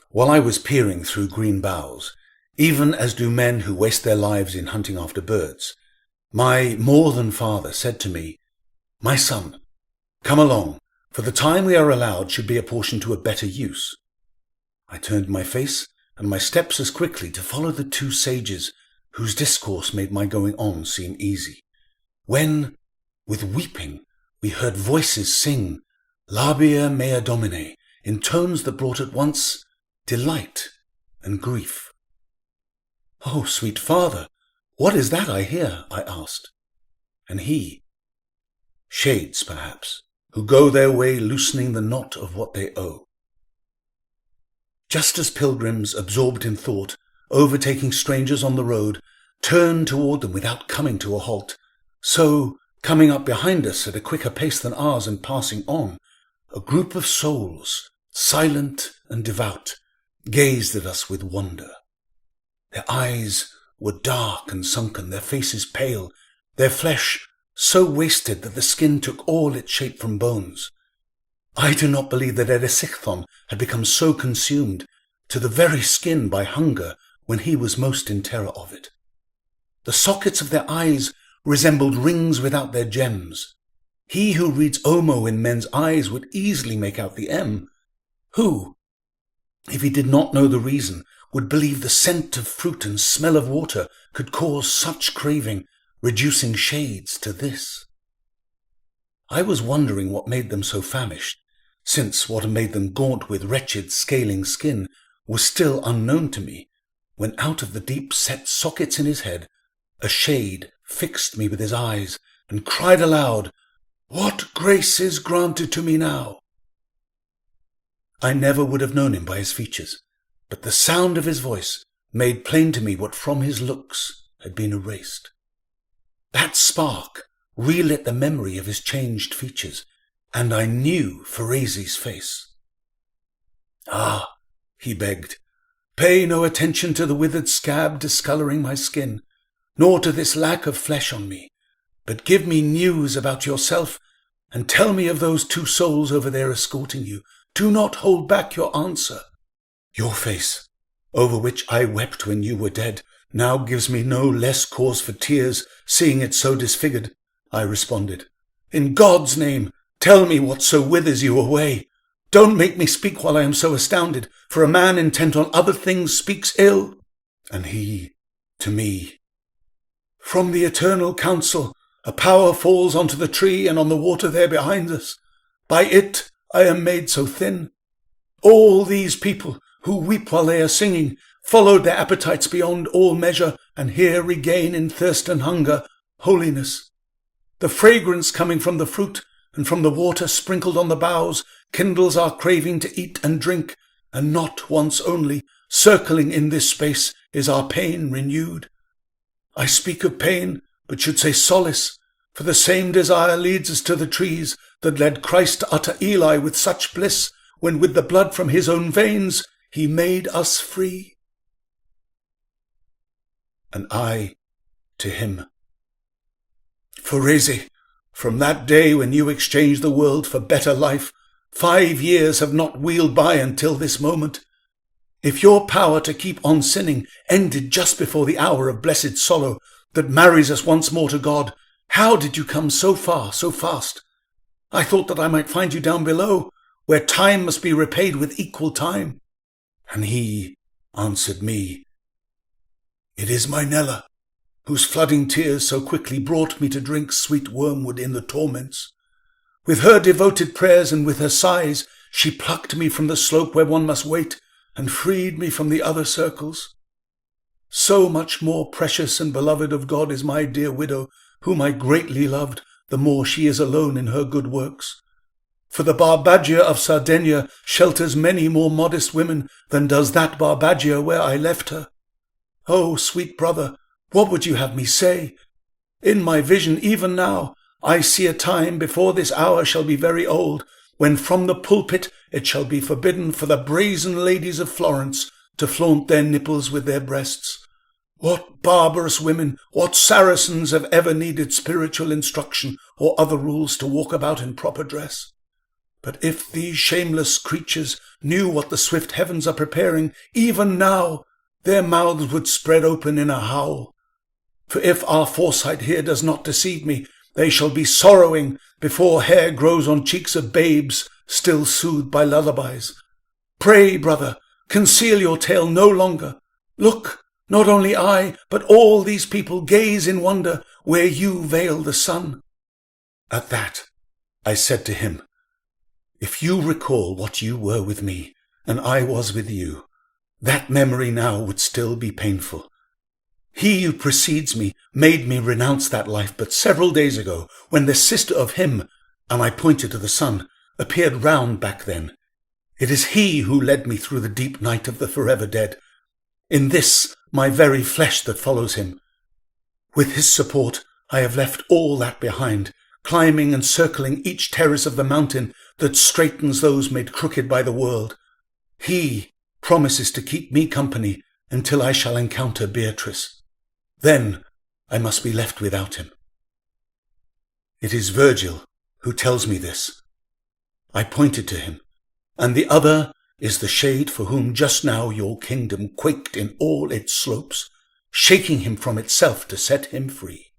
while I was peering through green boughs, even as do men who waste their lives in hunting after birds, my more than father said to me, "My son, come along, for the time we are allowed should be apportioned to a better use." I turned my face and my steps as quickly to follow the two sages whose discourse made my going on seem easy, when, with weeping, we heard voices sing Labia mea Domine in tones that brought at once delight and grief. "Oh, sweet father, what is that I hear?" I asked. And he, "Shades, perhaps, who go their way loosening the knot of what they owe." Just as pilgrims, absorbed in thought, overtaking strangers on the road, turn toward them without coming to a halt, so, coming up behind us at a quicker pace than ours and passing on, a group of souls, silent and devout, gazed at us with wonder. Their eyes were dark and sunken, their faces pale, their flesh so wasted that the skin took all its shape from bones. I do not believe that Erisichthon had become so consumed to the very skin by hunger when he was most in terror of it. The sockets of their eyes resembled rings without their gems. He who reads Omo in men's eyes would easily make out the M. Who, if he did not know the reason, would believe the scent of fruit and smell of water could cause such craving, reducing shades to this? I was wondering what made them so famished, since what had made them gaunt with wretched scaling skin was still unknown to me, when out of the deep-set sockets in his head a shade fixed me with his eyes and cried aloud, "What grace is granted to me now?" I never would have known him by his features, but the sound of his voice made plain to me what from his looks had been erased. That spark relit the memory of his changed features, and I knew Pharese's face. "Ah," he begged, "pay no attention to the withered scab discoloring my skin, nor to this lack of flesh on me, but give me news about yourself, and tell me of those two souls over there escorting you. Do not hold back your answer. Your face, over which I wept when you were dead, now gives me no less cause for tears, seeing it so disfigured," I responded. "In God's name, tell me what so withers you away. Don't make me speak while I am so astounded, for a man intent on other things speaks ill." And he, to me, "From the eternal council, a power falls onto the tree and on the water there behind us. By it I am made so thin. All these people, who weep while they are singing, followed their appetites beyond all measure, and here regain in thirst and hunger holiness. The fragrance coming from the fruit and from the water sprinkled on the boughs kindles our craving to eat and drink, and not once only, circling in this space, is our pain renewed. I speak of pain, but should say solace, for the same desire leads us to the trees that led Christ to utter Eli with such bliss, when with the blood from his own veins he made us free." And I to him, "Pharese, from that day when you exchanged the world for better life, 5 years have not wheeled by until this moment. If your power to keep on sinning ended just before the hour of blessed sorrow that marries us once more to God, how did you come so far, so fast? I thought that I might find you down below, where time must be repaid with equal time." And he answered me, "It is my Nella, whose flooding tears so quickly brought me to drink sweet wormwood in the torments. With her devoted prayers and with her sighs, she plucked me from the slope where one must wait, and freed me from the other circles. So much more precious and beloved of God is my dear widow, whom I greatly loved, the more she is alone in her good works. For the Barbagia of Sardinia shelters many more modest women than does that Barbagia where I left her. Oh, sweet brother, what would you have me say? In my vision, even now, I see a time before this hour shall be very old, when from the pulpit it shall be forbidden for the brazen ladies of Florence to flaunt their nipples with their breasts. What barbarous women, what Saracens have ever needed spiritual instruction or other rules to walk about in proper dress? But if these shameless creatures knew what the swift heavens are preparing, even now their mouths would spread open in a howl. For if our foresight here does not deceive me, they shall be sorrowing before hair grows on cheeks of babes still soothed by lullabies. Pray, brother, conceal your tale no longer. Look, not only I, but all these people gaze in wonder where you veil the sun. At that, I said to him, if you recall what you were with me, and I was with you, that memory now would still be painful. He who precedes me made me renounce that life but several days ago, when the sister of him, and I pointed to the sun, appeared round back then. It is he who led me through the deep night of the forever dead. In this, my very flesh that follows him. With his support, I have left all that behind, climbing and circling each terrace of the mountain that straightens those made crooked by the world. He promises to keep me company until I shall encounter Beatrice. Then I must be left without him. It is Virgil who tells me this. I pointed to him, and the other is the shade for whom just now your kingdom quaked in all its slopes, shaking him from itself to set him free.